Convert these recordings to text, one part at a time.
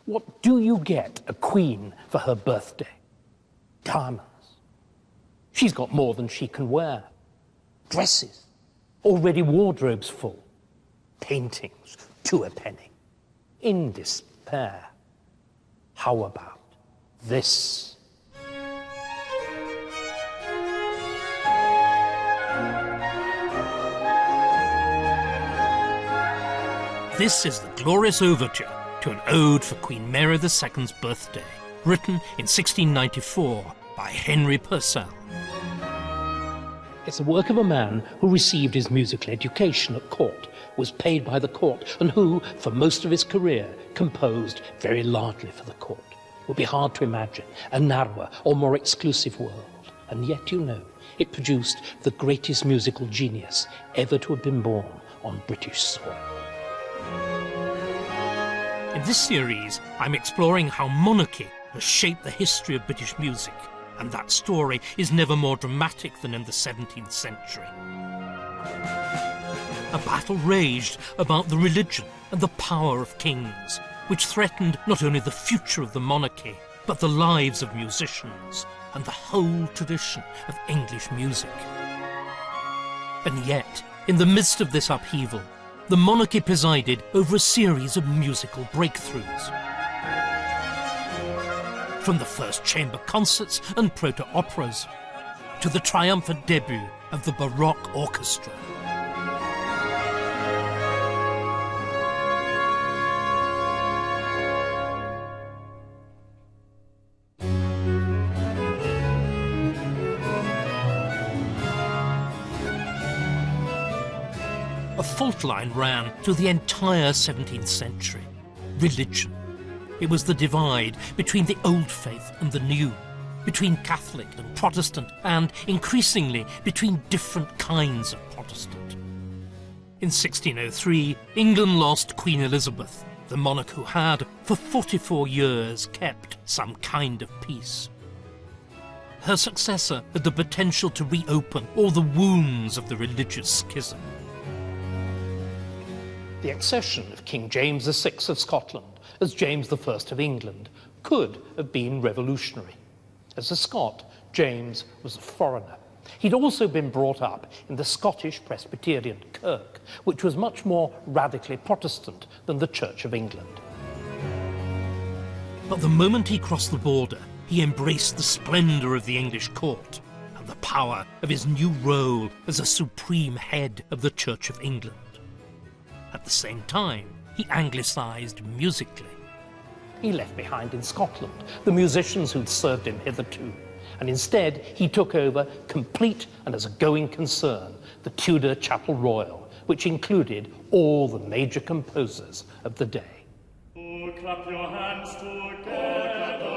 What do you get a queen for her birthday? Diamonds. She's got more than she can wear. Dresses. Already wardrobes full. Paintings, 2 a penny. In despair. How about this? This is the glorious overture to an ode for Queen Mary II's birthday, written in 1694 by Henry Purcell. It's the work of a man who received his musical education at court, was paid by the court, and who, for most of his career, composed very largely for the court. It would be hard to imagine a narrower or more exclusive world, and yet, you know, it produced the greatest musical genius ever to have been born on British soil. In this series, I'm exploring how monarchy has shaped the history of British music, and that story is never more dramatic than in the 17th century. A battle raged about the religion and the power of kings, which threatened not only the future of the monarchy, but the lives of musicians and the whole tradition of English music. And yet, in the midst of this upheaval, the monarchy presided over a series of musical breakthroughs. From the first chamber concerts and proto-operas, to the triumphant debut of the Baroque orchestra. A fault line ran through the entire 17th century. Religion. It was the divide between the old faith and the new, between Catholic and Protestant, and, increasingly, between different kinds of Protestant. In 1603, England lost Queen Elizabeth, the monarch who had, for 44 years, kept some kind of peace. Her successor had the potential to reopen all the wounds of the religious schism. The accession of King James VI of Scotland as James I of England could have been revolutionary. As a Scot, James was a foreigner. He'd also been brought up in the Scottish Presbyterian Kirk, which was much more radically Protestant than the Church of England. But the moment he crossed the border, he embraced the splendour of the English court and the power of his new role as a supreme head of the Church of England. At the same time, he anglicised musically. He left behind in Scotland the musicians who'd served him hitherto, and instead he took over, complete and as a going concern, the Tudor Chapel Royal, which included all the major composers of the day. Oh, clap your hands together.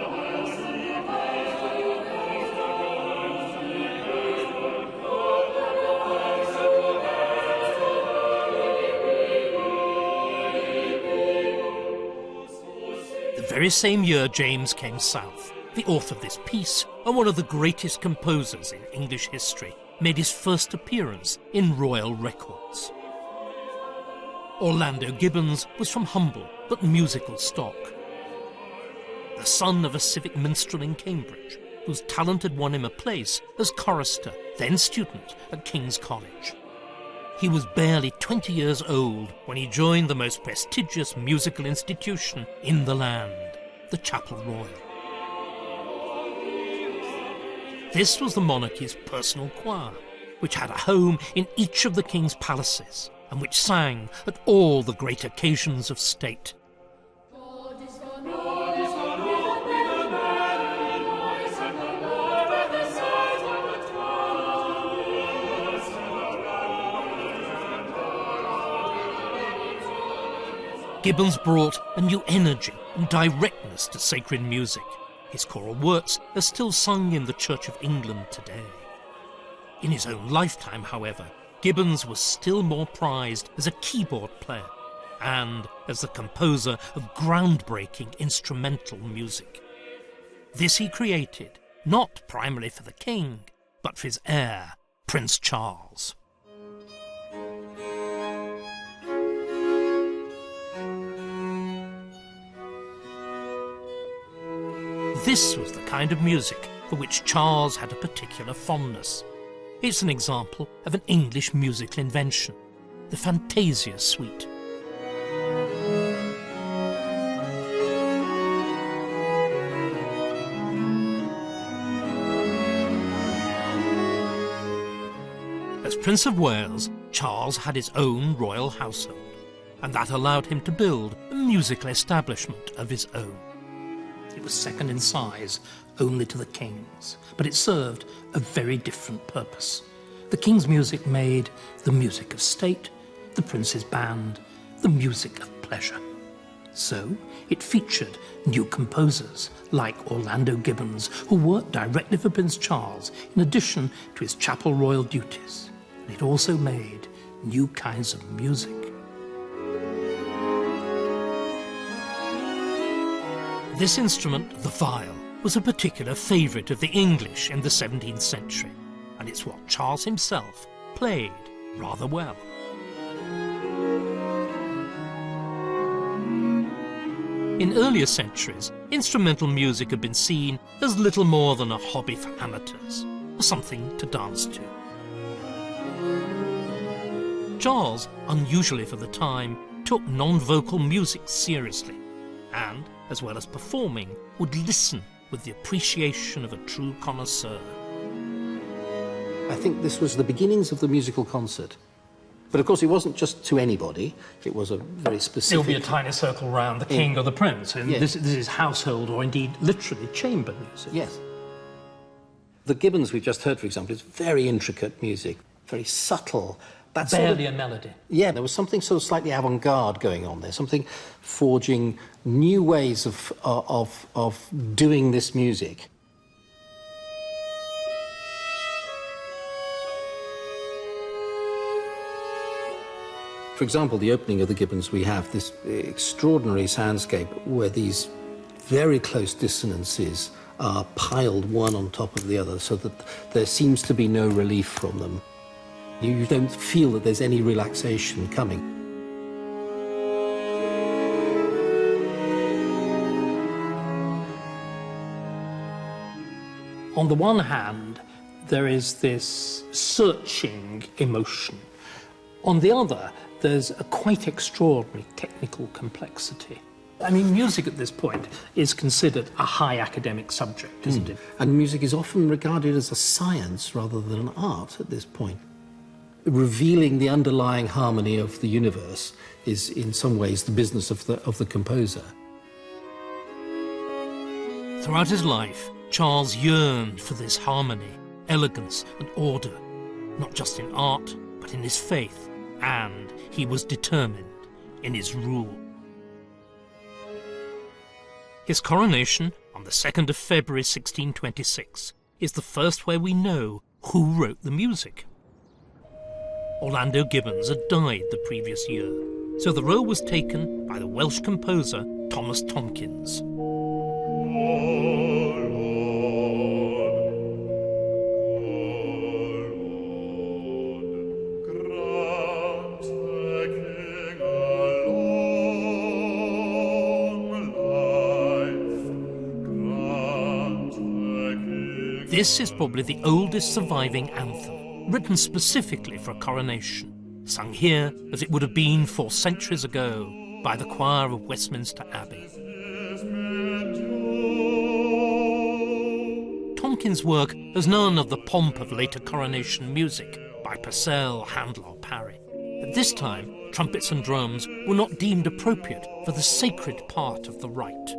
The very same year James came south, the author of this piece, and one of the greatest composers in English history, made his first appearance in royal records. Orlando Gibbons was from humble but musical stock. The son of a civic minstrel in Cambridge, whose talent had won him a place as chorister, then student at King's College. He was barely 20 years old when he joined the most prestigious musical institution in the land, the Chapel Royal. This was the monarchy's personal choir, which had a home in each of the king's palaces and which sang at all the great occasions of state. Gibbons brought a new energy and directness to sacred music. His choral works are still sung in the Church of England today. In his own lifetime, however, Gibbons was still more prized as a keyboard player and as the composer of groundbreaking instrumental music. This he created, not primarily for the king, but for his heir, Prince Charles. this was the kind of music for which Charles had a particular fondness. It's an example of an English musical invention, the Fantasia Suite. As Prince of Wales, Charles had his own royal household, and that allowed him to build a musical establishment of his own. It was second in size only to the King's, but it served a very different purpose. The King's music made the music of state, the Prince's band, the music of pleasure. So it featured new composers like Orlando Gibbons, who worked directly for Prince Charles in addition to his chapel royal duties. And it also made new kinds of music. This instrument, the viol, was a particular favourite of the English in the 17th century, and it's what Charles himself played rather well. In earlier centuries, instrumental music had been seen as little more than a hobby for amateurs, or something to dance to. Charles, unusually for the time, took non-vocal music seriously, and, as well as performing, would listen with the appreciation of a true connoisseur. I think this was the beginnings of the musical concert. But of course it wasn't just to anybody, it was a very specific... It would be a tiny circle round the king or the prince, and yes. this is household or indeed literally chamber music. Yes. The Gibbons we've just heard, for example, is very intricate music, very subtle. That's barely a melody. Yeah, there was something sort of slightly avant-garde going on there, something forging new ways of doing this music. For example, the opening of the Gibbons, we have this extraordinary soundscape where these very close dissonances are piled one on top of the other so that there seems to be no relief from them. You don't feel that there's any relaxation coming. On the one hand, there is this searching emotion. On the other, there's a quite extraordinary technical complexity. I mean, music at this point is considered a high academic subject, isn't it? And music is often regarded as a science rather than an art at this point. Revealing the underlying harmony of the universe is in some ways the business of the composer. Throughout his life, Charles yearned for this harmony, elegance and order, not just in art, but in his faith, and he was determined in his rule. His coronation on the 2nd of February 1626 is the first where we know who wrote the music. Orlando Gibbons had died the previous year, so the role was taken by the Welsh composer Thomas Tomkins. This is probably the oldest surviving anthem, written specifically for a coronation, sung here as it would have been 4 centuries ago by the choir of Westminster Abbey. Tomkins' work has none of the pomp of later coronation music by Purcell, Handel or Parry. At this time, trumpets and drums were not deemed appropriate for the sacred part of the rite.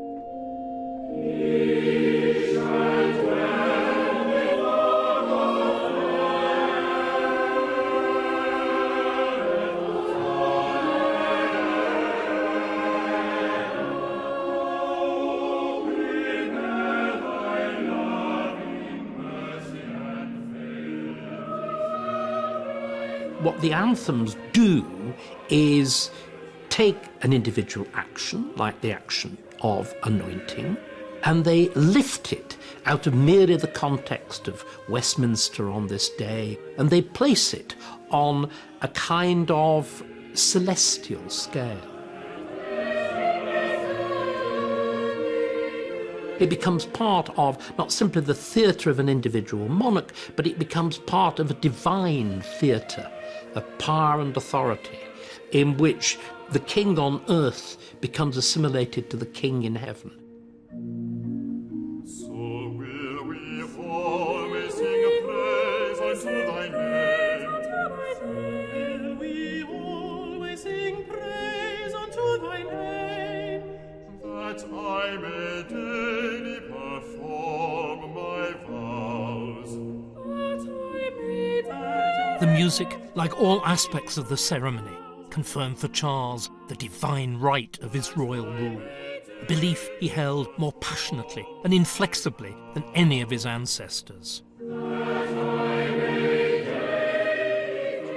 What the anthems do is take an individual action, like the action of anointing, and they lift it out of merely the context of Westminster on this day, and they place it on a kind of celestial scale. It becomes part of not simply the theatre of an individual monarch, but it becomes part of a divine theatre of power and authority, in which the king on earth becomes assimilated to the king in heaven. So will we always sing praise unto thy name. Will we always sing praise unto thy name, that I may daily perform my vows. The music, like all aspects of the ceremony, confirmed for Charles the divine right of his royal rule, a belief he held more passionately and inflexibly than any of his ancestors.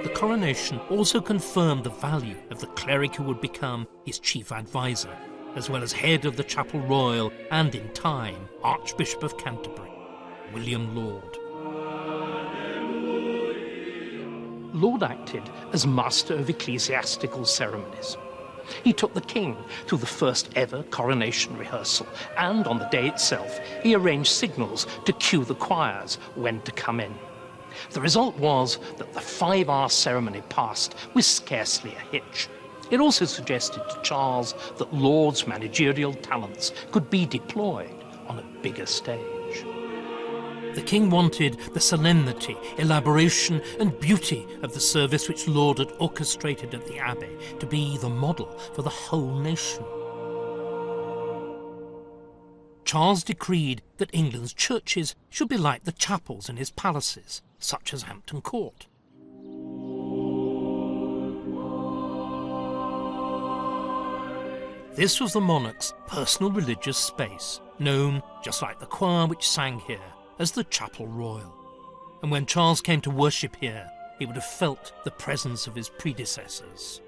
The coronation also confirmed the value of the cleric who would become his chief advisor, as well as head of the Chapel Royal and, in time, Archbishop of Canterbury, William Laud. Laud acted as master of ecclesiastical ceremonies. He took the king through the first ever coronation rehearsal, and on the day itself he arranged signals to cue the choirs when to come in. The result was that the 5-hour ceremony passed with scarcely a hitch. It also suggested to Charles that Laud's managerial talents could be deployed on a bigger stage. The king wanted the solemnity, elaboration and beauty of the service which Laud had orchestrated at the Abbey to be the model for the whole nation. Charles decreed that England's churches should be like the chapels in his palaces, such as Hampton Court. This was the monarch's personal religious space, known, just like the choir which sang here, as the Chapel Royal. And when Charles came to worship here, he would have felt the presence of his predecessors.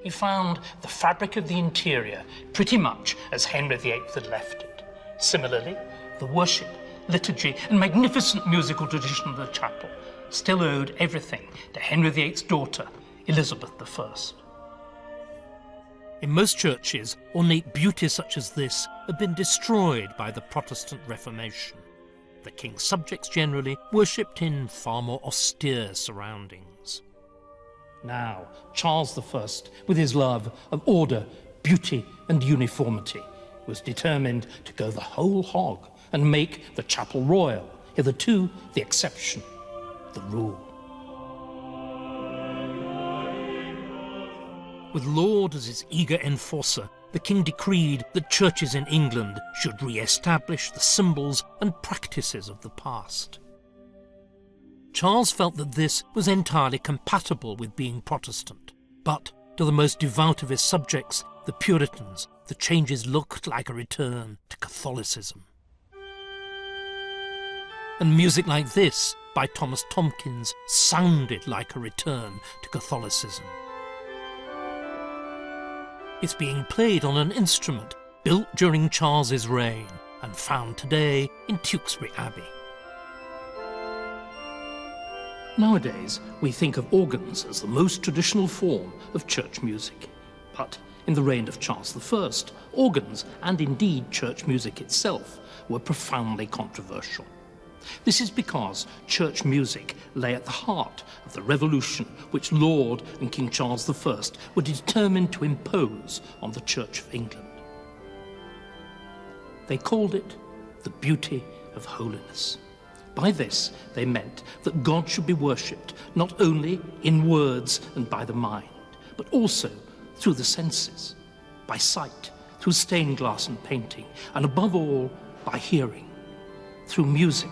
He found the fabric of the interior pretty much as Henry VIII had left it. Similarly, the worship, liturgy and magnificent musical tradition of the chapel still owed everything to Henry VIII's daughter, Elizabeth I. In most churches, ornate beauty such as this had been destroyed by the Protestant Reformation. The king's subjects generally worshipped in far more austere surroundings. Now, Charles I, with his love of order, beauty and uniformity, was determined to go the whole hog and make the Chapel Royal, hitherto the exception, the rule. With Laud as his eager enforcer, the king decreed that churches in England should re-establish the symbols and practices of the past. Charles felt that this was entirely compatible with being Protestant, but to the most devout of his subjects, the Puritans, the changes looked like a return to Catholicism. And music like this, by Thomas Tomkins, sounded like a return to Catholicism. It's being played on an instrument built during Charles's reign and found today in Tewkesbury Abbey. Nowadays, we think of organs as the most traditional form of church music. But in the reign of Charles I, organs, and indeed church music itself, were profoundly controversial. This is because church music lay at the heart of the revolution which Laud and King Charles I were determined to impose on the Church of England. They called it the beauty of holiness. By this, they meant that God should be worshipped not only in words and by the mind, but also through the senses, by sight, through stained glass and painting, and above all, by hearing, through music.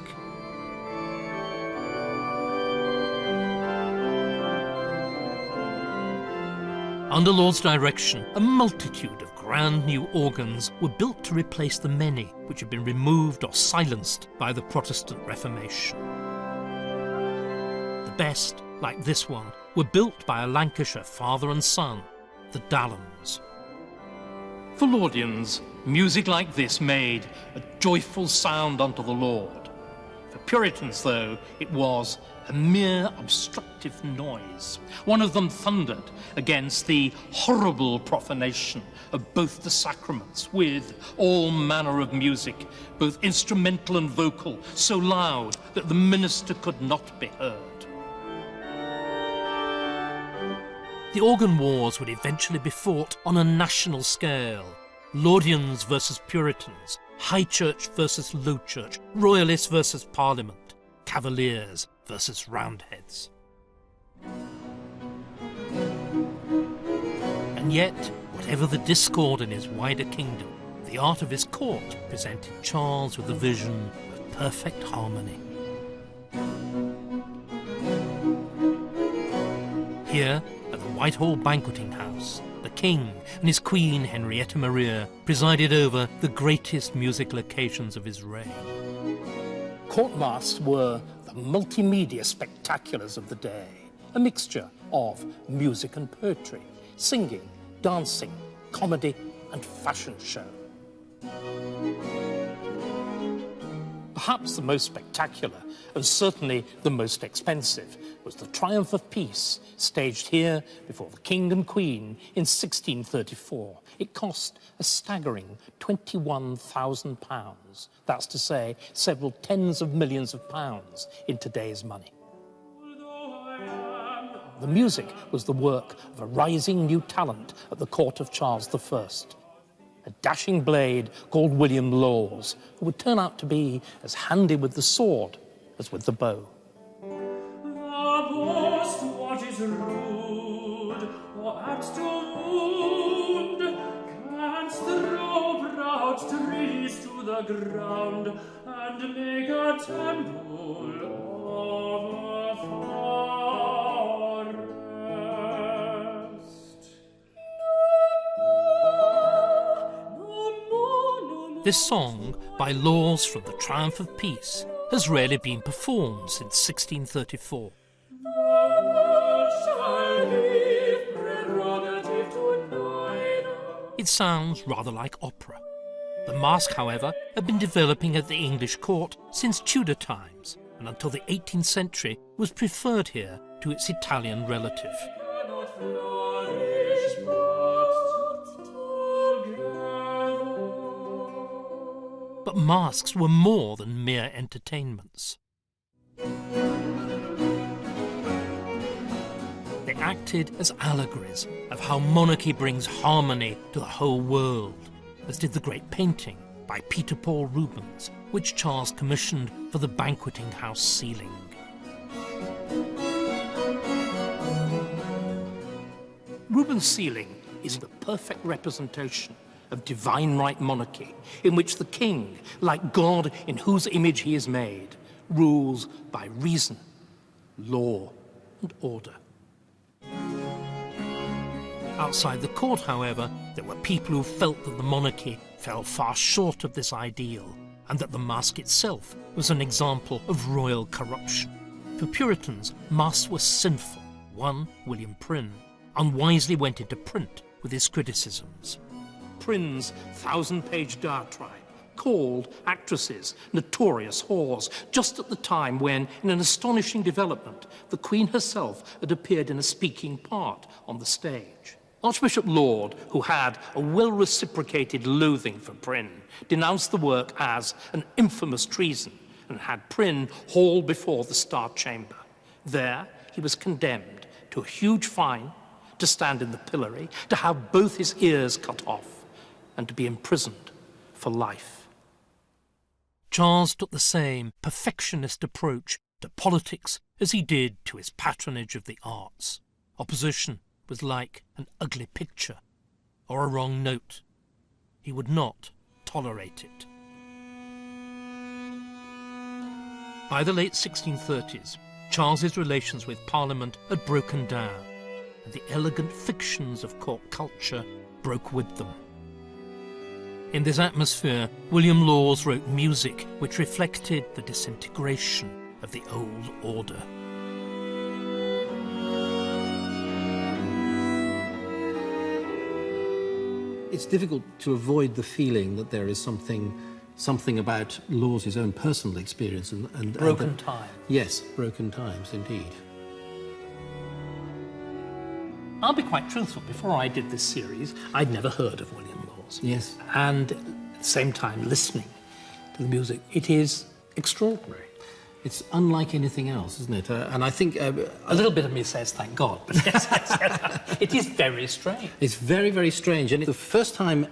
Under Laud's direction, a multitude of grand new organs were built to replace the many which had been removed or silenced by the Protestant Reformation. The best, like this one, were built by a Lancashire father and son, the Dallams. For Laudians, music like this made a joyful sound unto the Lord. For Puritans, though, it was a mere obstructive noise. One of them thundered against the horrible profanation of both the sacraments with all manner of music, both instrumental and vocal, so loud that the minister could not be heard. The organ wars would eventually be fought on a national scale. Laudians versus Puritans, High Church versus Low Church, Royalists versus Parliament, Cavaliers versus Roundheads. And yet, whatever the discord in his wider kingdom, the art of his court presented Charles with a vision of perfect harmony. Here, at the Whitehall Banqueting House, the King and his Queen Henrietta Maria presided over the greatest musical occasions of his reign. Court masques were the multimedia spectaculars of the day, a mixture of music and poetry, singing, dancing, comedy and fashion show. Perhaps the most spectacular, and certainly the most expensive, was the Triumph of Peace, staged here before the King and Queen in 1634. It cost a staggering £21,000. That's to say, several tens of millions of pounds in today's money. The music was the work of a rising new talent at the court of Charles I, a dashing blade called William Laws, who would turn out to be as handy with the sword as with the bow. What is rude, or apt to wound, canst throw proud trees to the ground, and make a temple of a forest. This song, by Laws from the Triumph of Peace, has rarely been performed since 1634. It sounds rather like opera. The masque, however, had been developing at the English court since Tudor times, and until the 18th century was preferred here to its Italian relative. But masques were more than mere entertainments. They acted as allegories of how monarchy brings harmony to the whole world, as did the great painting by Peter Paul Rubens, which Charles commissioned for the Banqueting House ceiling. Rubens' ceiling is the perfect representation of divine right monarchy, in which the king, like God in whose image he is made, rules by reason, law, and order. Outside the court, however, there were people who felt that the monarchy fell far short of this ideal, and that the masque itself was an example of royal corruption. For Puritans, masques were sinful. One, William Prynne, unwisely went into print with his criticisms. Prynne's 1,000-page diatribe called actresses notorious whores, just at the time when, in an astonishing development, the Queen herself had appeared in a speaking part on the stage. Archbishop Laud, who had a well-reciprocated loathing for Prynne, denounced the work as an infamous treason and had Prynne hauled before the Star Chamber. There, he was condemned to a huge fine, to stand in the pillory, to have both his ears cut off, and to be imprisoned for life. Charles took the same perfectionist approach to politics as he did to his patronage of the arts. Opposition was like an ugly picture or a wrong note. He would not tolerate it. By the late 1630s, Charles's relations with Parliament had broken down, and the elegant fictions of court culture broke with them. In this atmosphere, William Laws wrote music which reflected the disintegration of the old order. It's difficult to avoid the feeling that there is something something about Lawes' own personal experience and Broken time. Yes, broken times, indeed. I'll be quite truthful. Before I did this series, I'd never heard of William Lawes. Yes. And at the same time, listening to the music, it is extraordinary. It's unlike anything else, isn't it? And I think... a little bit of me says, thank God, but yes, it is very strange. It's very, very strange. And the first time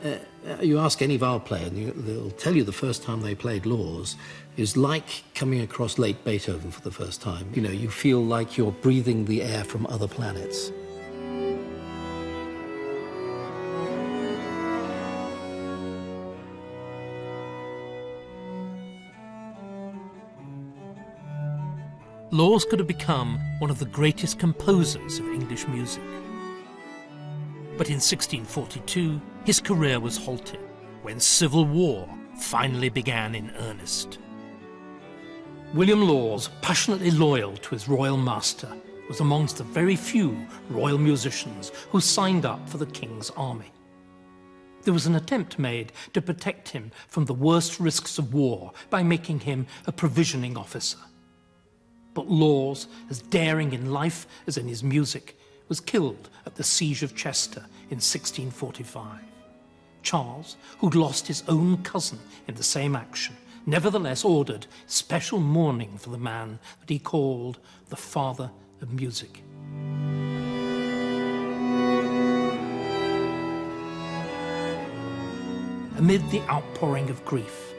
you ask any viol player, and they'll tell you the first time they played Lawes is like coming across late Beethoven for the first time. You know, you feel like you're breathing the air from other planets. Lawes could have become one of the greatest composers of English music. But in 1642, his career was halted when civil war finally began in earnest. William Lawes, passionately loyal to his royal master, was amongst the very few royal musicians who signed up for the king's army. There was an attempt made to protect him from the worst risks of war by making him a provisioning officer. But Lawes, as daring in life as in his music, was killed at the Siege of Chester in 1645. Charles, who'd lost his own cousin in the same action, nevertheless ordered special mourning for the man that he called the father of music. Amid the outpouring of grief,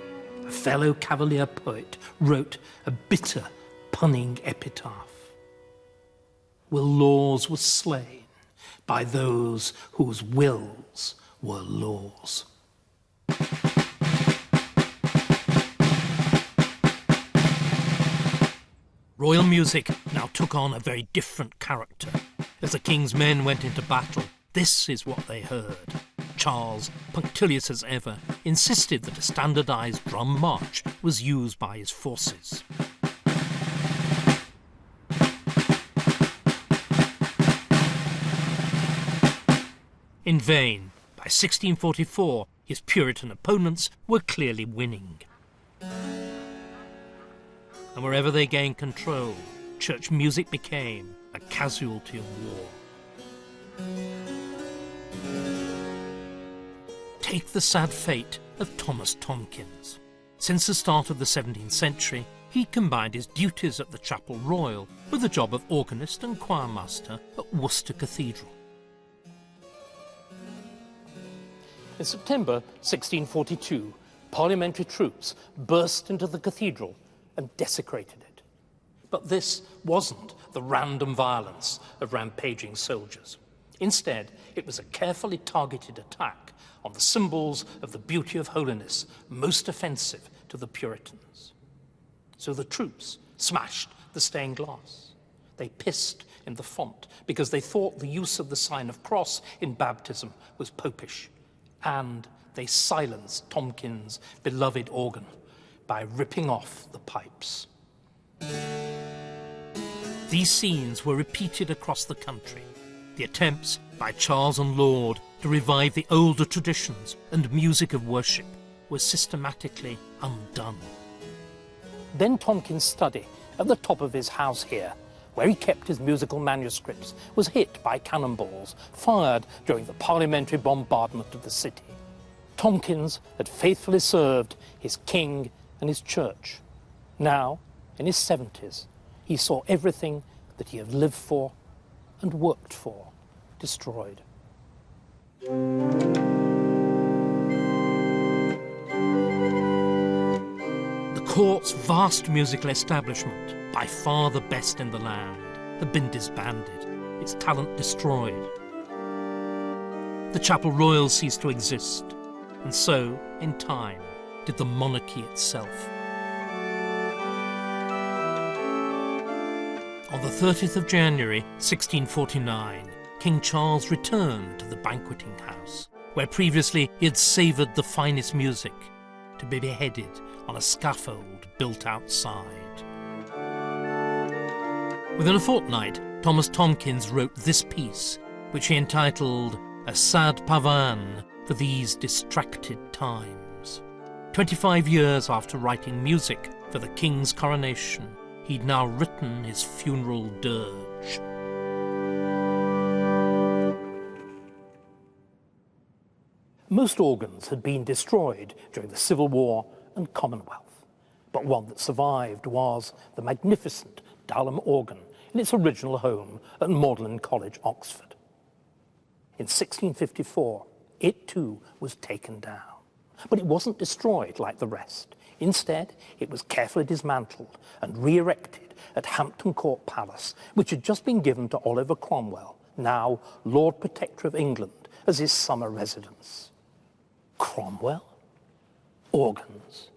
a fellow Cavalier poet wrote a bitter, punning epitaph. Will Lawes was slain by those whose wills were laws. Royal music now took on a very different character. As the king's men went into battle, this is what they heard. Charles, punctilious as ever, insisted that a standardised drum march was used by his forces. In vain. By 1644, his Puritan opponents were clearly winning. And wherever they gained control, church music became a casualty of war. Take the sad fate of Thomas Tomkins. Since the start of the 17th century, he combined his duties at the Chapel Royal with the job of organist and choirmaster at Worcester Cathedral. In September 1642, parliamentary troops burst into the cathedral and desecrated it. But this wasn't the random violence of rampaging soldiers. Instead, it was a carefully targeted attack on the symbols of the beauty of holiness most offensive to the Puritans. So the troops smashed the stained glass. They pissed in the font because they thought the use of the sign of cross in baptism was popish. And they silenced Tomkins' beloved organ by ripping off the pipes. These scenes were repeated across the country. The attempts by Charles and Laud to revive the older traditions and music of worship were systematically undone. Then Tomkins' study at the top of his house here, where he kept his musical manuscripts, was hit by cannonballs fired during the parliamentary bombardment of the city. Tomkins had faithfully served his king and his church. Now, in his 70s, he saw everything that he had lived for and worked for destroyed. The court's vast musical establishment, by far the best in the land, had been disbanded, its talent destroyed. The Chapel Royal ceased to exist, and so, in time, did the monarchy itself. On the 30th of January, 1649, King Charles returned to the Banqueting House, where previously he had savoured the finest music, to be beheaded on a scaffold built outside. Within a fortnight, Thomas Tomkins wrote this piece, which he entitled A Sad Pavan for These Distracted Times. 25 years after writing music for the King's coronation, he'd now written his funeral dirge. Most organs had been destroyed during the Civil War and Commonwealth, but one that survived was the magnificent Durham organ in its original home at Magdalen College, Oxford. In 1654, it too was taken down. But it wasn't destroyed like the rest. Instead, it was carefully dismantled and re-erected at Hampton Court Palace, which had just been given to Oliver Cromwell, now Lord Protector of England, as his summer residence. Cromwell? Organs?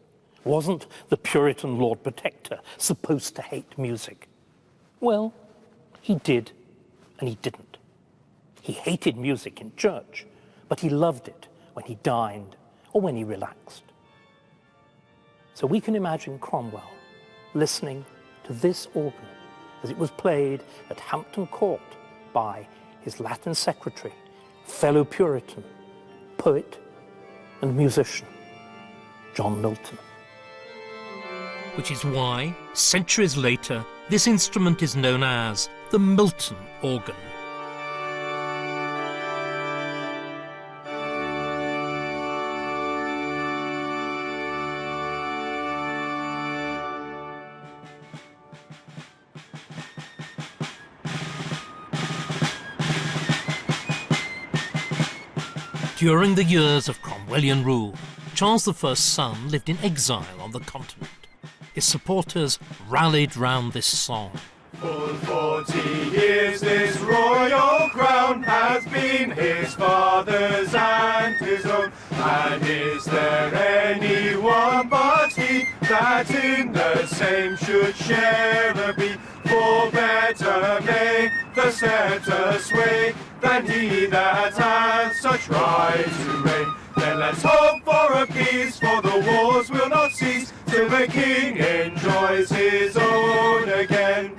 Wasn't the Puritan Lord Protector supposed to hate music? Well, he did, and he didn't. He hated music in church, but he loved it when he dined or when he relaxed. So we can imagine Cromwell listening to this organ as it was played at Hampton Court by his Latin secretary, fellow Puritan, poet and musician, John Milton. Which is why, centuries later, this instrument is known as the Milton organ. During the years of Cromwellian rule, Charles I's son lived in exile on the continent. His supporters rallied round this song. For 40 years this royal crown has been his father's and his own. And is there anyone but he that in the same should share a be? For better may the sceptre sway than he that has such right to reign. Then let's hope for a peace, for the wars will not cease till the king enjoys his own again.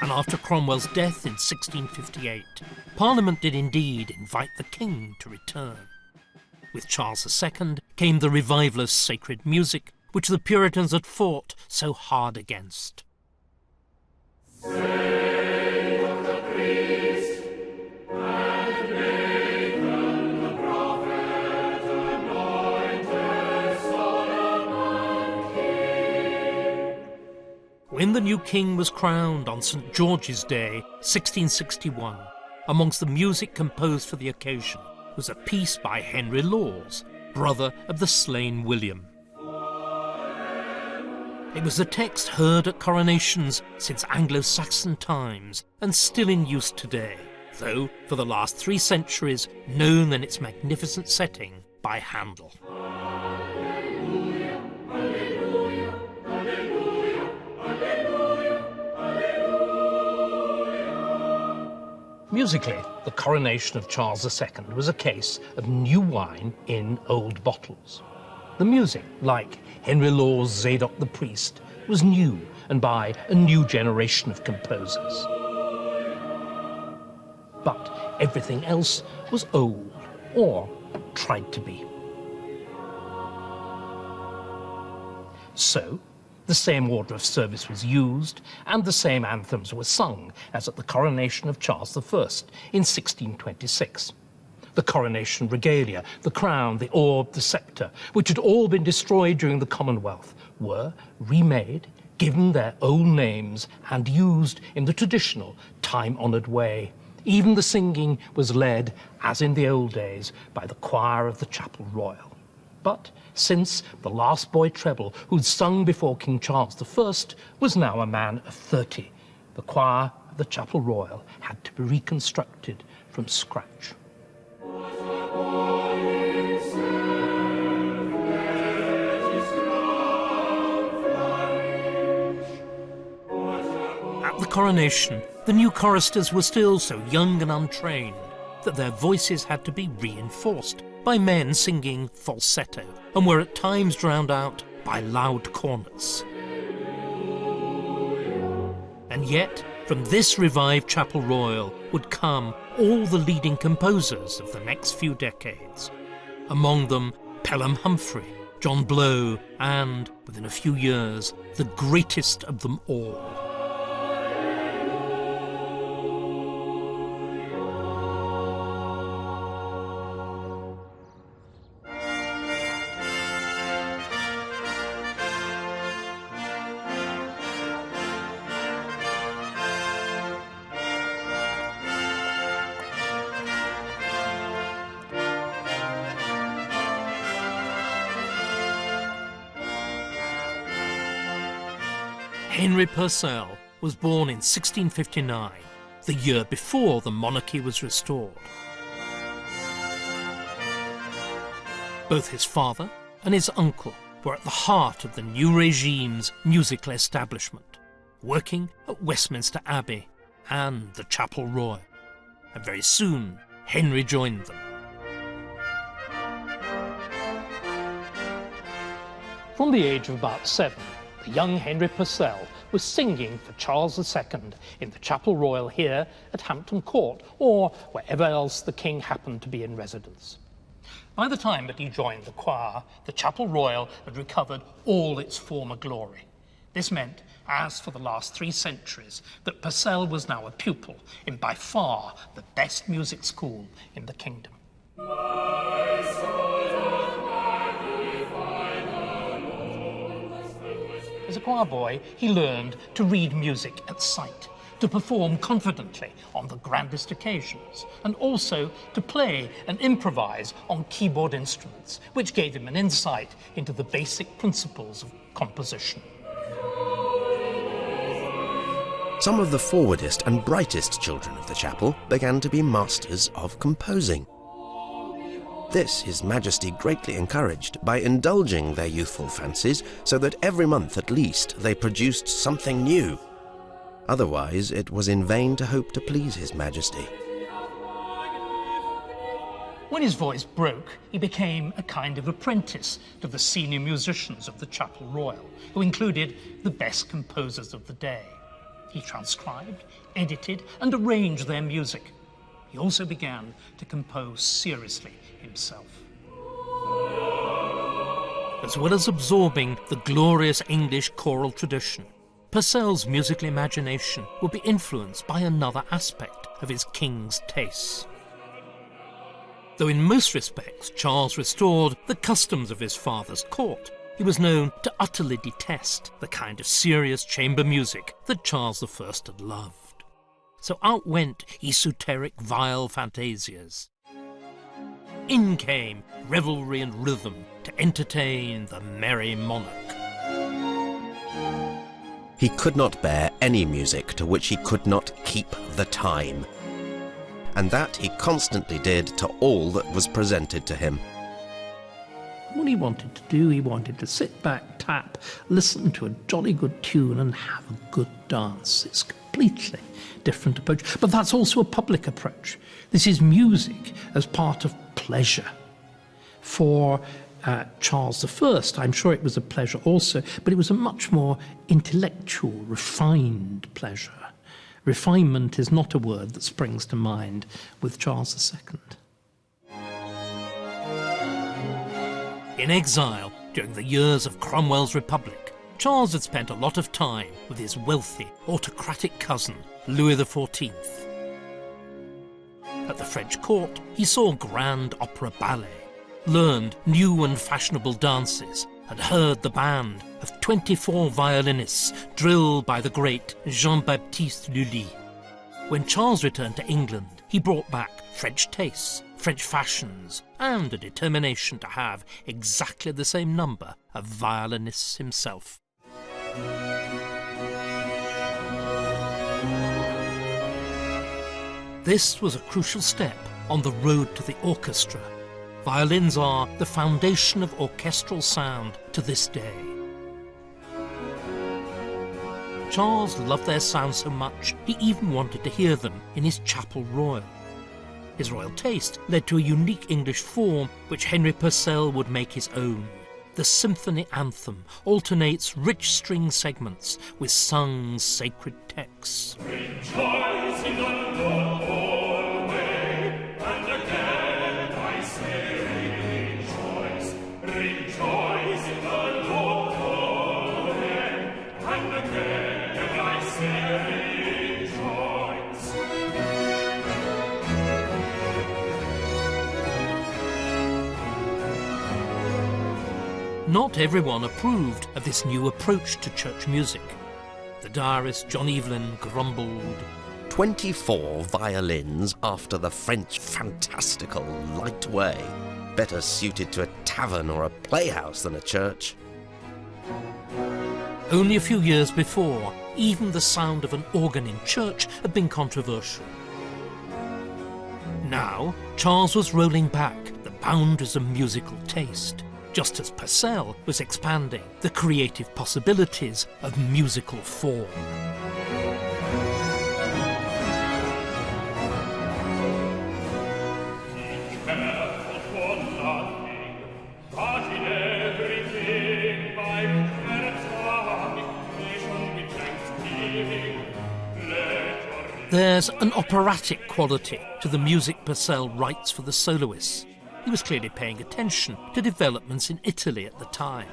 And after Cromwell's death in 1658, Parliament did indeed invite the king to return. With Charles II came the revival of sacred music, which the Puritans had fought so hard against. Say of the priest and Nathan the prophet, anointed Solomon King. When the new king was crowned on St. George's Day, 1661, amongst the music composed for the occasion was a piece by Henry Lawes, brother of the slain William. It was a text heard at coronations since Anglo-Saxon times and still in use today, though for the last 3 centuries known in its magnificent setting by Handel. Alleluia, alleluia, alleluia, alleluia, alleluia. Musically, the coronation of Charles II was a case of new wine in old bottles. The music, like Henry Lawes' Zadok the Priest, was new and by a new generation of composers. But everything else was old, or tried to be. So, the same order of service was used, and the same anthems were sung as at the coronation of Charles I in 1626. The coronation regalia, the crown, the orb, the sceptre, which had all been destroyed during the Commonwealth, were remade, given their old names, and used in the traditional, time-honoured way. Even the singing was led, as in the old days, by the choir of the Chapel Royal. But since the last boy treble who'd sung before King Charles I was now a man of 30, the choir of the Chapel Royal had to be reconstructed from scratch. At the coronation, the new choristers were still so young and untrained that their voices had to be reinforced by men singing falsetto and were at times drowned out by loud cornets. And yet, from this revived Chapel Royal would come all the leading composers of the next few decades. among them Pelham Humphrey, John Blow, and, within a few years, the greatest of them all. Henry Purcell was born in 1659, the year before the monarchy was restored. Both his father and his uncle were at the heart of the new regime's musical establishment, working at Westminster Abbey and the Chapel Royal, and very soon Henry joined them. From the age of about 7, the young Henry Purcell was singing for Charles II in the Chapel Royal here at Hampton Court, or wherever else the king happened to be in residence. By the time that he joined the choir, the Chapel Royal had recovered all its former glory. This meant, as for the last 3 centuries, that Purcell was now a pupil in by far the best music school in the kingdom. As a choir boy, he learned to read music at sight, to perform confidently on the grandest occasions, and also to play and improvise on keyboard instruments, which gave him an insight into the basic principles of composition. Some of the forwardest and brightest children of the chapel began to be masters of composing. This His Majesty greatly encouraged by indulging their youthful fancies so that every month at least they produced something new. Otherwise, it was in vain to hope to please His Majesty. When his voice broke, he became a kind of apprentice to the senior musicians of the Chapel Royal, who included the best composers of the day. He transcribed, edited, and arranged their music. He also began to compose seriously himself. As well as absorbing the glorious English choral tradition, Purcell's musical imagination would be influenced by another aspect of his king's tastes. Though in most respects Charles restored the customs of his father's court, he was known to utterly detest the kind of serious chamber music that Charles I had loved. So out went esoteric vile fantasias. In came revelry and rhythm to entertain the merry monarch. He could not bear any music to which he could not keep the time. And that he constantly did to all that was presented to him. What he wanted to do, he wanted to sit back, tap, listen to a jolly good tune and have a good dance. It's a completely different approach, but that's also a public approach. This is music as part of pleasure. For Charles I, I'm sure it was a pleasure also, but it was a much more intellectual, refined pleasure. Refinement is not a word that springs to mind with Charles II. In exile during the years of Cromwell's Republic, Charles had spent a lot of time with his wealthy, autocratic cousin, Louis XIV. At the French court, he saw grand opera ballet, learned new and fashionable dances, and heard the band of 24 violinists drilled by the great Jean-Baptiste Lully. When Charles returned to England, he brought back French tastes, French fashions, and a determination to have exactly the same number of violinists himself. This was a crucial step on the road to the orchestra. Violins are the foundation of orchestral sound to this day. Charles loved their sound so much, he even wanted to hear them in his Chapel Royal. His royal taste led to a unique English form which Henry Purcell would make his own. The symphony anthem alternates rich string segments with sung sacred texts. Rejoice in the Lord always, and again I say Not everyone approved of this new approach to church music. The diarist John Evelyn grumbled, 24 violins after the French fantastical light way. Better suited to a tavern or a playhouse than a church. Only a few years before, even the sound of an organ in church had been controversial. Now, Charles was rolling back the boundaries of musical taste, just as Purcell was expanding the creative possibilities of musical form. There's an operatic quality to the music Purcell writes for the soloists. He was clearly paying attention to developments in Italy at the time.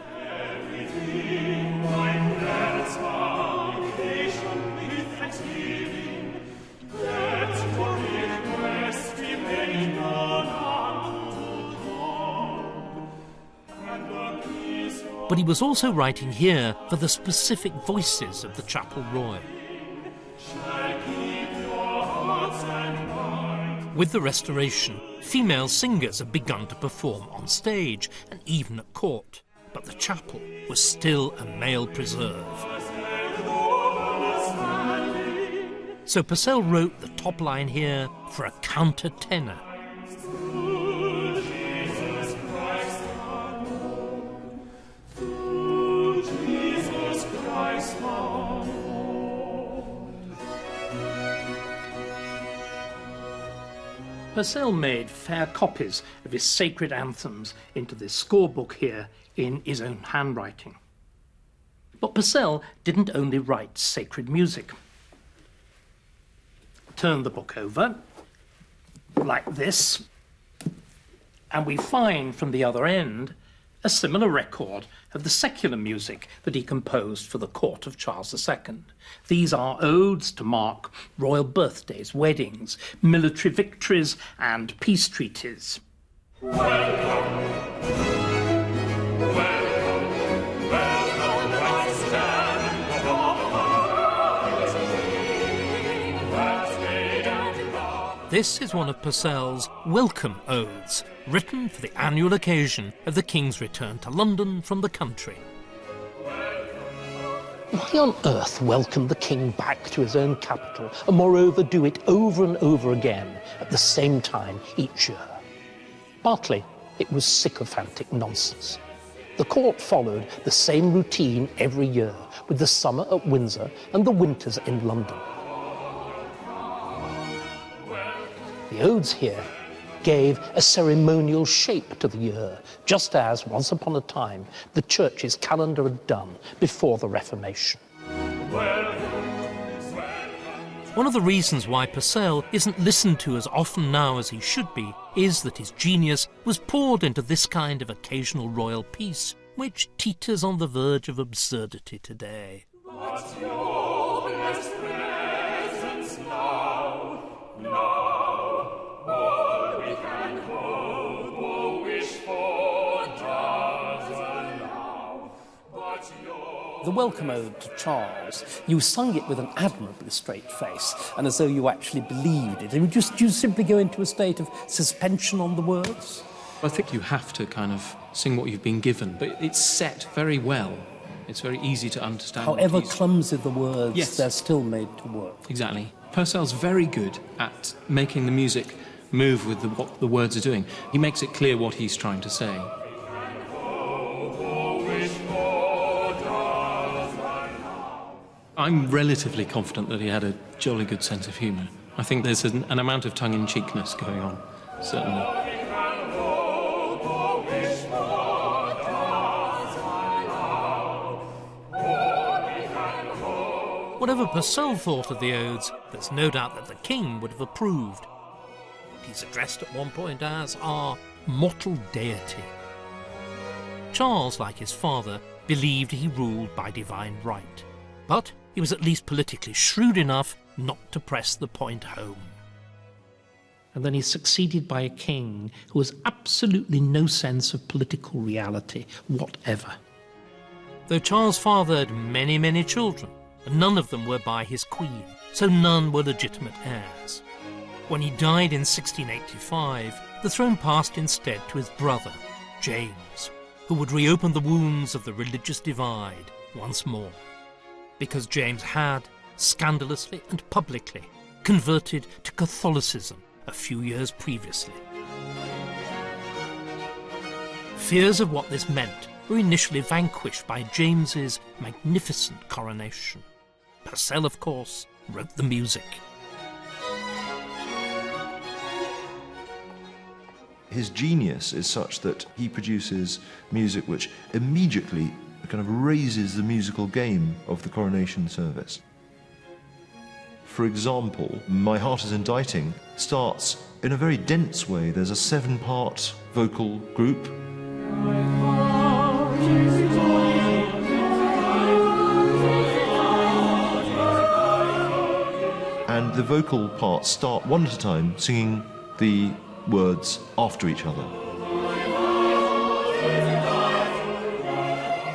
But he was also writing here for the specific voices of the Chapel Royal. With the Restoration, female singers had begun to perform on stage and even at court, but the chapel was still a male preserve. So Purcell wrote the top line here for a countertenor. Purcell made fair copies of his sacred anthems into this scorebook here in his own handwriting. But Purcell didn't only write sacred music. Turn the book over, like this, and we find from the other end a similar record of the secular music that he composed for the court of Charles II. These are odes to mark royal birthdays, weddings, military victories, and peace treaties. This is one of Purcell's welcome odes, written for the annual occasion of the King's return to London from the country. Why on earth welcome the King back to his own capital, and moreover do it over and over again at the same time each year? Partly, it was sycophantic nonsense. The court followed the same routine every year, with the summer at Windsor and the winters in London. The odes here gave a ceremonial shape to the year, just as, once upon a time, the church's calendar had done before the Reformation. One of the reasons why Purcell isn't listened to as often now as he should be is that his genius was poured into this kind of occasional royal piece, which teeters on the verge of absurdity today. The welcome ode to Charles, you sung it with an admirably straight face and as though you actually believed it. And you simply go into a state of suspension on the words? I think you have to kind of sing what you've been given, but it's set very well. It's very easy to understand. However clumsy the words, yes, they're still made to work. Exactly. Purcell's very good at making the music move with what the words are doing. He makes it clear what he's trying to say. I'm relatively confident that he had a jolly good sense of humour. I think there's an amount of tongue-in-cheekness going on, certainly. Whatever Purcell thought of the odes, there's no doubt that the King would have approved. He's addressed at one point as our mortal deity. Charles, like his father, believed he ruled by divine right. But he was at least politically shrewd enough not to press the point home. And then he's succeeded by a king who has absolutely no sense of political reality whatever. Though Charles fathered many, many children, and none of them were by his queen, so none were legitimate heirs. When he died in 1685, the throne passed instead to his brother, James, who would reopen the wounds of the religious divide once more, because James had, scandalously and publicly, converted to Catholicism a few years previously. Fears of what this meant were initially vanquished by James's magnificent coronation. Purcell, of course, wrote the music. His genius is such that he produces music which immediately kind of raises the musical game of the coronation service. For example, My Heart is Inditing starts in a very dense way. There's a 7-part vocal group. And the vocal parts start one at a time, singing the words after each other.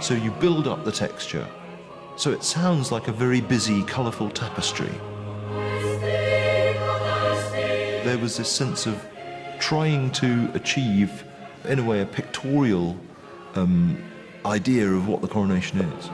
So you build up the texture. So it sounds like a very busy, colourful tapestry. There was this sense of trying to achieve, in a way, a pictorial idea of what the coronation is.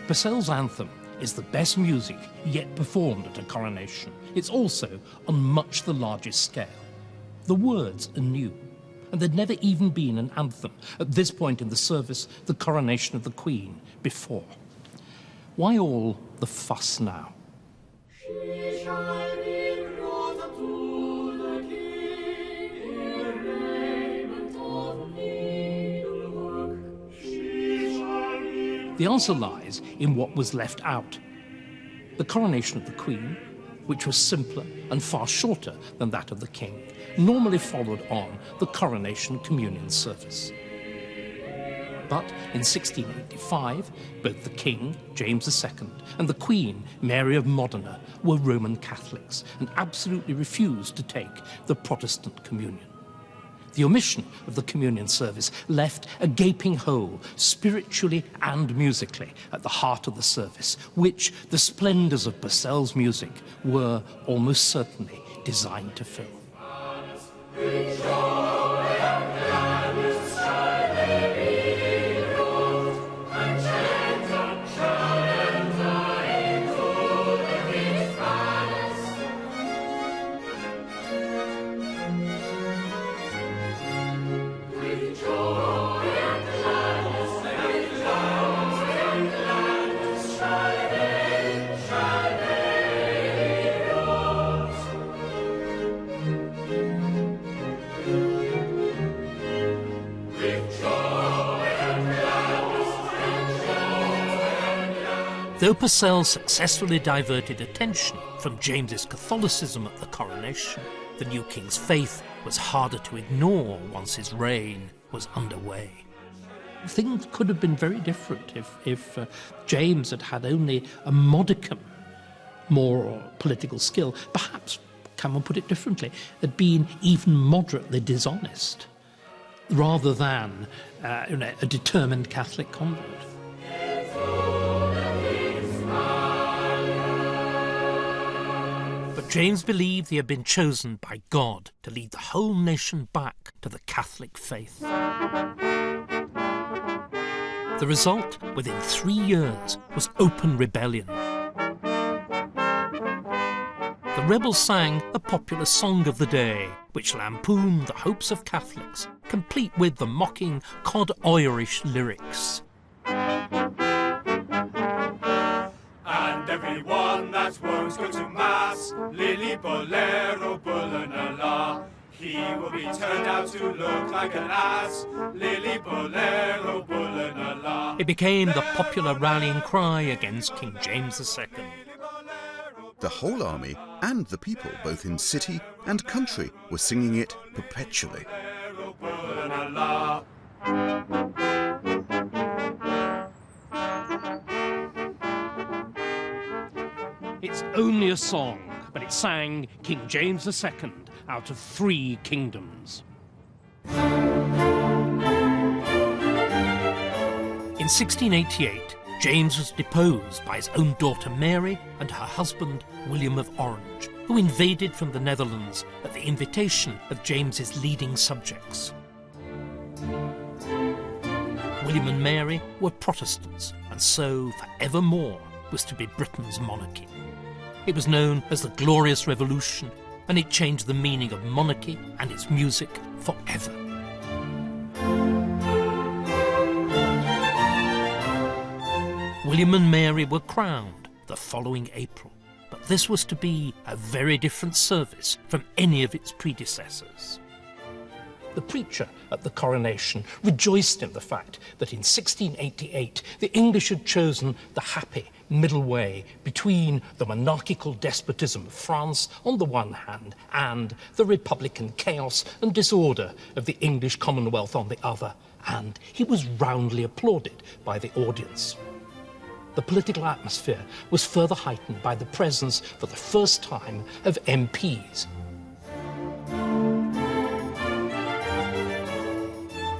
Purcell's anthem is the best music yet performed at a coronation. It's also on much the largest scale. The words are new, and there'd never even been an anthem at this point in the service, the coronation of the Queen, before. Why all the fuss now? She shall be brought unto the King in raiment of needlework. She shall be... The answer lies in what was left out. The coronation of the Queen, which was simpler and far shorter than that of the King, normally followed on the coronation communion service. But in 1685, both the King, James II, and the Queen, Mary of Modena, were Roman Catholics and absolutely refused to take the Protestant communion. The omission of the communion service left a gaping hole, spiritually and musically, at the heart of the service, which the splendours of Purcell's music were almost certainly designed to fill. Though Purcell successfully diverted attention from James's Catholicism at the coronation, the new king's faith was harder to ignore once his reign was underway. Things could have been very different if James had had only a modicum more political skill. Perhaps, can one put it differently, had been even moderately dishonest, rather than a determined Catholic convert. But James believed he had been chosen by God to lead the whole nation back to the Catholic faith. The result, within 3 years, was open rebellion. The rebels sang a popular song of the day, which lampooned the hopes of Catholics, complete with the mocking cod Irish lyrics. And everyone that won't go to Mass, Lily Bolero Bullanala, he will be turned out to look like an ass, Lily Bolero Bullanala. It became the popular rallying cry against King James II. The whole army and the people, both in city and country, were singing it perpetually. It's only a song, but it sang King James II out of 3 kingdoms. In 1688, James was deposed by his own daughter Mary and her husband William of Orange, who invaded from the Netherlands at the invitation of James's leading subjects. William and Mary were Protestants, and so forevermore was to be Britain's monarchy. It was known as the Glorious Revolution, and it changed the meaning of monarchy and its music forever. William and Mary were crowned the following April, but this was to be a very different service from any of its predecessors. The preacher at the coronation rejoiced in the fact that in 1688 the English had chosen the happy middle way between the monarchical despotism of France on the one hand and the republican chaos and disorder of the English Commonwealth on the other, and he was roundly applauded by the audience. The political atmosphere was further heightened by the presence, for the first time, of MPs.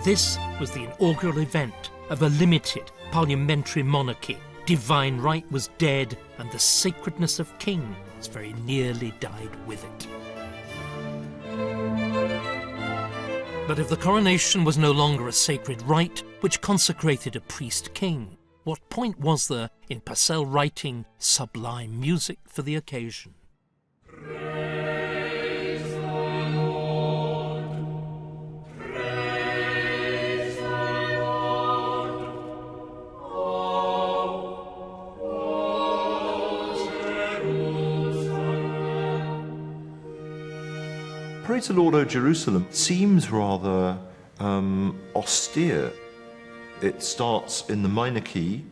This was the inaugural event of a limited parliamentary monarchy. Divine right was dead, and the sacredness of kings very nearly died with it. But if the coronation was no longer a sacred rite which consecrated a priest-king, what point was there in Purcell writing sublime music for the occasion? Praise the Lord, O Jerusalem seems rather austere. It starts in the minor key,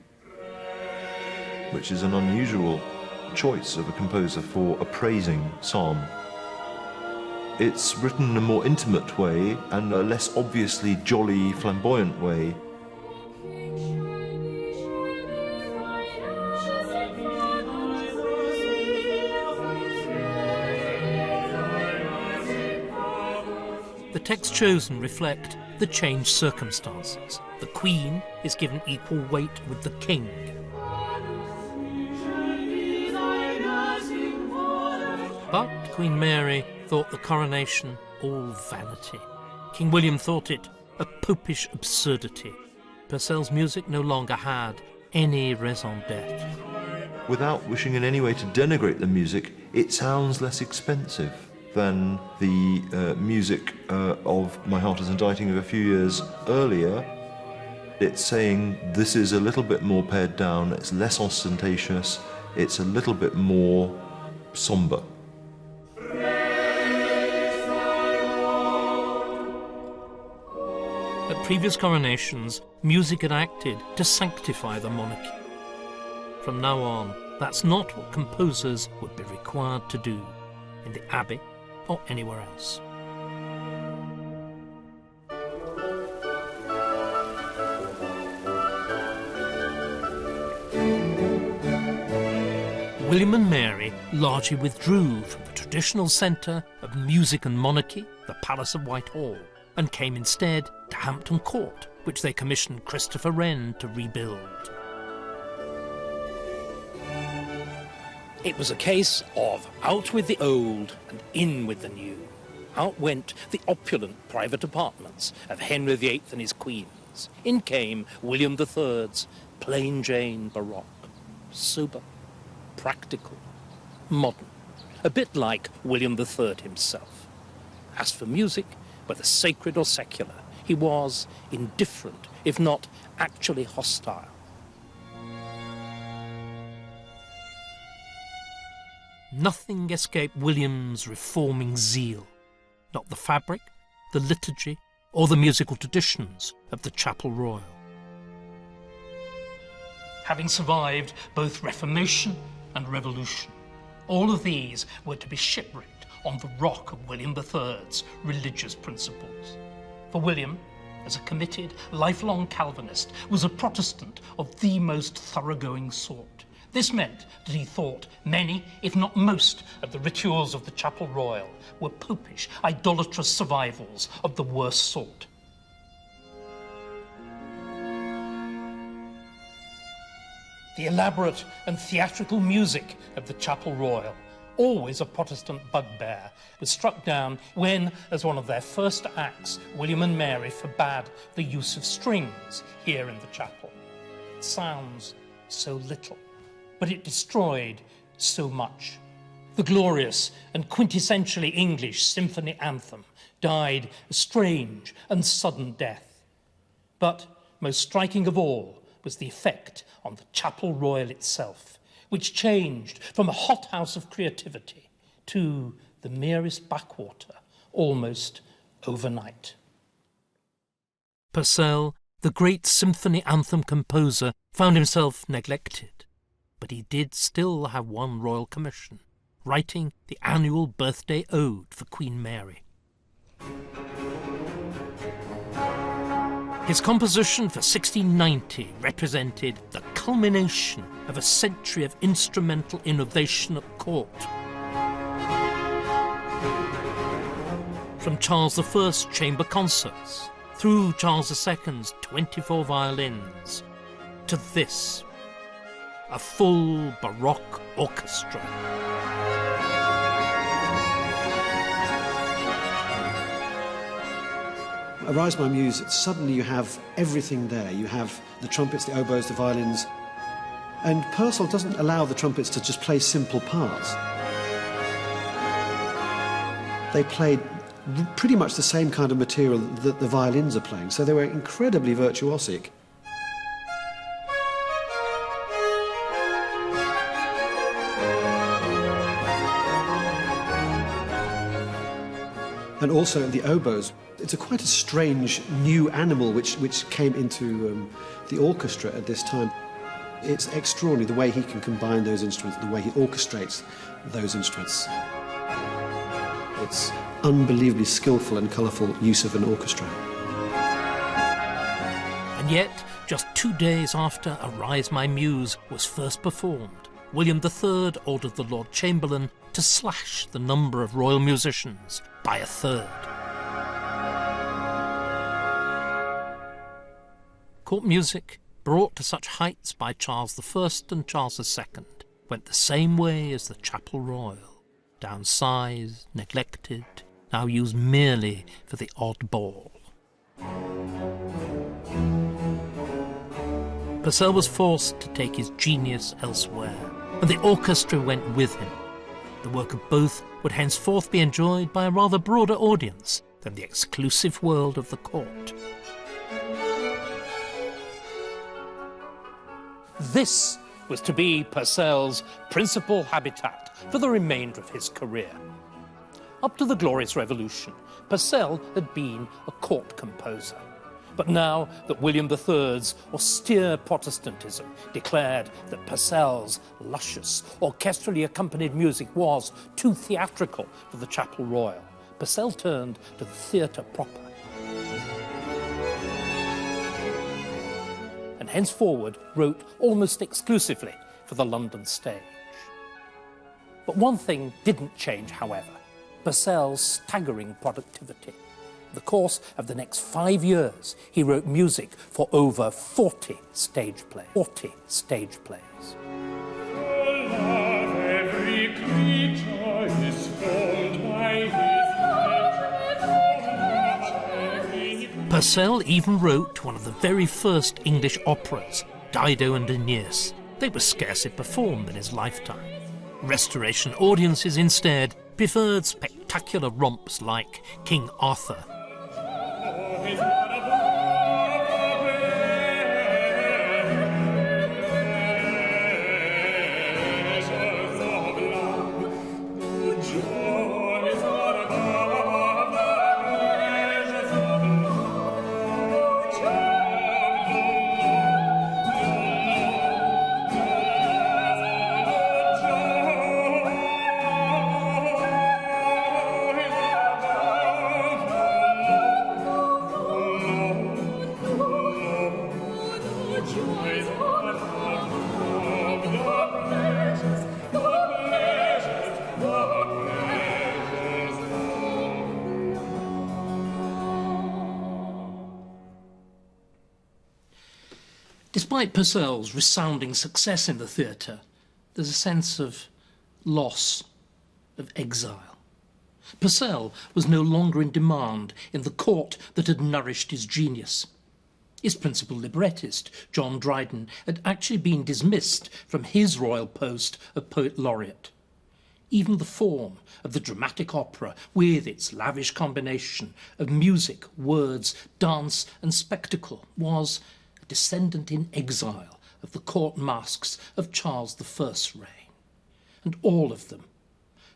which is an unusual choice of a composer for a praising psalm. It's written in a more intimate way and a less obviously jolly, flamboyant way. The texts chosen reflect the changed circumstances. The Queen is given equal weight with the King. But Queen Mary thought the coronation all vanity. King William thought it a popish absurdity. Purcell's music no longer had any raison d'être. Without wishing in any way to denigrate the music, it sounds less expensive than the music of My Heart is Inditing of a few years earlier. It's saying this is a little bit more pared down, it's less ostentatious, it's a little bit more sombre. At previous coronations, music had acted to sanctify the monarchy. From now on, that's not what composers would be required to do in the Abbey or anywhere else. William and Mary largely withdrew from the traditional centre of music and monarchy, the Palace of Whitehall, and came instead to Hampton Court, which they commissioned Christopher Wren to rebuild. It was a case of out with the old and in with the new. Out went the opulent private apartments of Henry VIII and his queens. In came William III's plain Jane baroque, sober, practical, modern, a bit like William III himself. As for music, whether sacred or secular, he was indifferent, if not actually hostile. Nothing escaped William's reforming zeal, not the fabric, the liturgy, or the musical traditions of the Chapel Royal. Having survived both Reformation and Revolution, All of these were to be shipwrecked on the rock of William III's religious principles. For William, as a committed, lifelong Calvinist, was a Protestant of the most thoroughgoing sort. This meant that he thought many, if not most, of the rituals of the Chapel Royal were popish, idolatrous survivals of the worst sort. The elaborate and theatrical music of the Chapel Royal, always a Protestant bugbear, was struck down when, as one of their first acts, William and Mary forbade the use of strings here in the chapel. It sounds so little, but it destroyed so much. The glorious and quintessentially English symphony anthem died a strange and sudden death. But most striking of all was the effect on the Chapel Royal itself, which changed from a hothouse of creativity to the merest backwater almost overnight. Purcell, the great symphony anthem composer, found himself neglected, but he did still have one royal commission, writing the annual birthday ode for Queen Mary. His composition for 1690 represented the culmination of a century of instrumental innovation at court. From Charles I's chamber concerts, through Charles II's 24 violins, to this, a full Baroque orchestra. Arise My Muse, suddenly you have everything there. You have the trumpets, the oboes, the violins. And Purcell doesn't allow the trumpets to just play simple parts. They played pretty much the same kind of material that the violins are playing, so they were incredibly virtuosic. And also the oboes. It's quite a strange new animal which came into the orchestra at this time. It's extraordinary the way he can combine those instruments, the way he orchestrates those instruments. It's unbelievably skillful and colourful use of an orchestra. And yet, just 2 days after Arise My Muse was first performed, William III ordered the Lord Chamberlain to slash the number of royal musicians by a third. Court music, brought to such heights by Charles I and Charles II, went the same way as the Chapel Royal, downsized, neglected, now used merely for the odd ball. Purcell was forced to take his genius elsewhere, and the orchestra went with him. The work of both would henceforth be enjoyed by a rather broader audience than the exclusive world of the court. This was to be Purcell's principal habitat for the remainder of his career. Up to the Glorious Revolution, Purcell had been a court composer. But now that William III's austere Protestantism declared that Purcell's luscious, orchestrally accompanied music was too theatrical for the Chapel Royal, Purcell turned to the theatre proper. And henceforward wrote almost exclusively for the London stage. But one thing didn't change, however: Purcell's staggering productivity. In the course of the next 5 years, he wrote music for over 40 stage plays. Every creature is formed by his hand. Purcell even wrote one of the very first English operas, Dido and Aeneas. They were scarcely performed in his lifetime. Restoration audiences instead preferred spectacular romps like King Arthur. Despite Purcell's resounding success in the theatre, there's a sense of loss, of exile. Purcell was no longer in demand in the court that had nourished his genius. His principal librettist, John Dryden, had actually been dismissed from his royal post of poet laureate. Even the form of the dramatic opera, with its lavish combination of music, words, dance and spectacle, was a descendant in exile of the court masques of Charles I's reign. And all of them,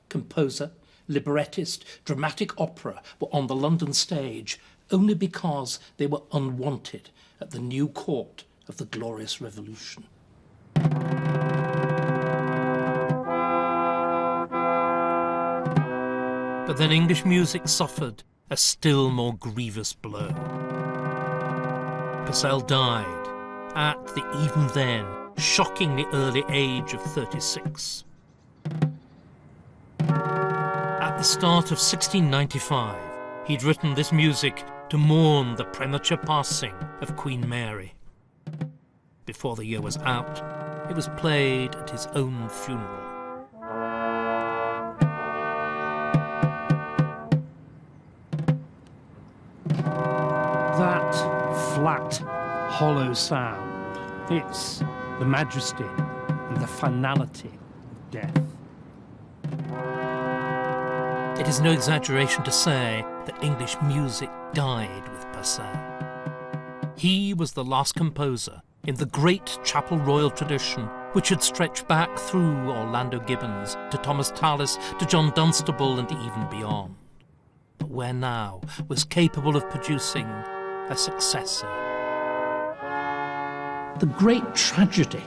composer, librettist, dramatic opera, were on the London stage only because they were unwanted at the new court of the Glorious Revolution. But then English music suffered a still more grievous blow. Purcell died at the even then shockingly early age of 36. At the start of 1695, he'd written this music to mourn the premature passing of Queen Mary. Before the year was out, it was played at his own funeral. That flat, hollow sound, it's the majesty and the finality of death. It is no exaggeration to say that English music died with Purcell. He was the last composer in the great Chapel Royal tradition, which had stretched back through Orlando Gibbons to Thomas Tallis to John Dunstable and even beyond, but where now was capable of producing a successor. The great tragedy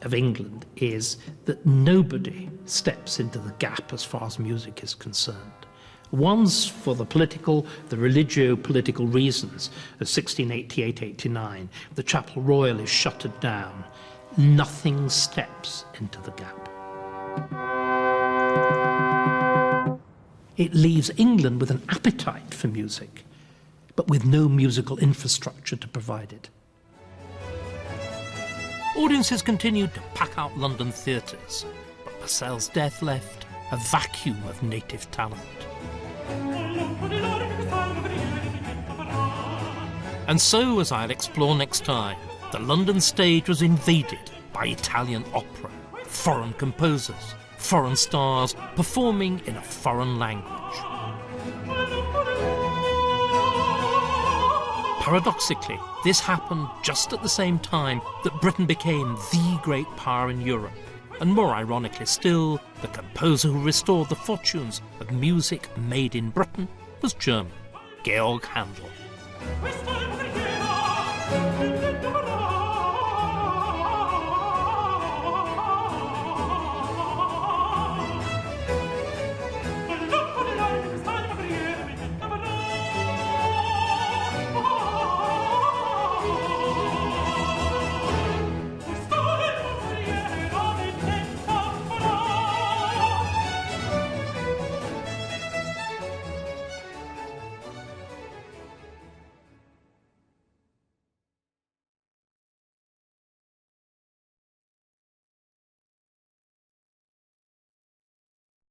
of England is that nobody steps into the gap as far as music is concerned. Once, for the political, the religio-political reasons of 1688-89, the Chapel Royal is shuttered down. Nothing steps into the gap. It leaves England with an appetite for music, but with no musical infrastructure to provide it. Audiences continued to pack out London theatres, but Purcell's death left a vacuum of native talent. And so, as I'll explore next time, the London stage was invaded by Italian opera, foreign composers, foreign stars performing in a foreign language. Paradoxically, this happened just at the same time that Britain became the great power in Europe, and more ironically still, the composer who restored the fortunes of music made in Britain was German, Georg Handel.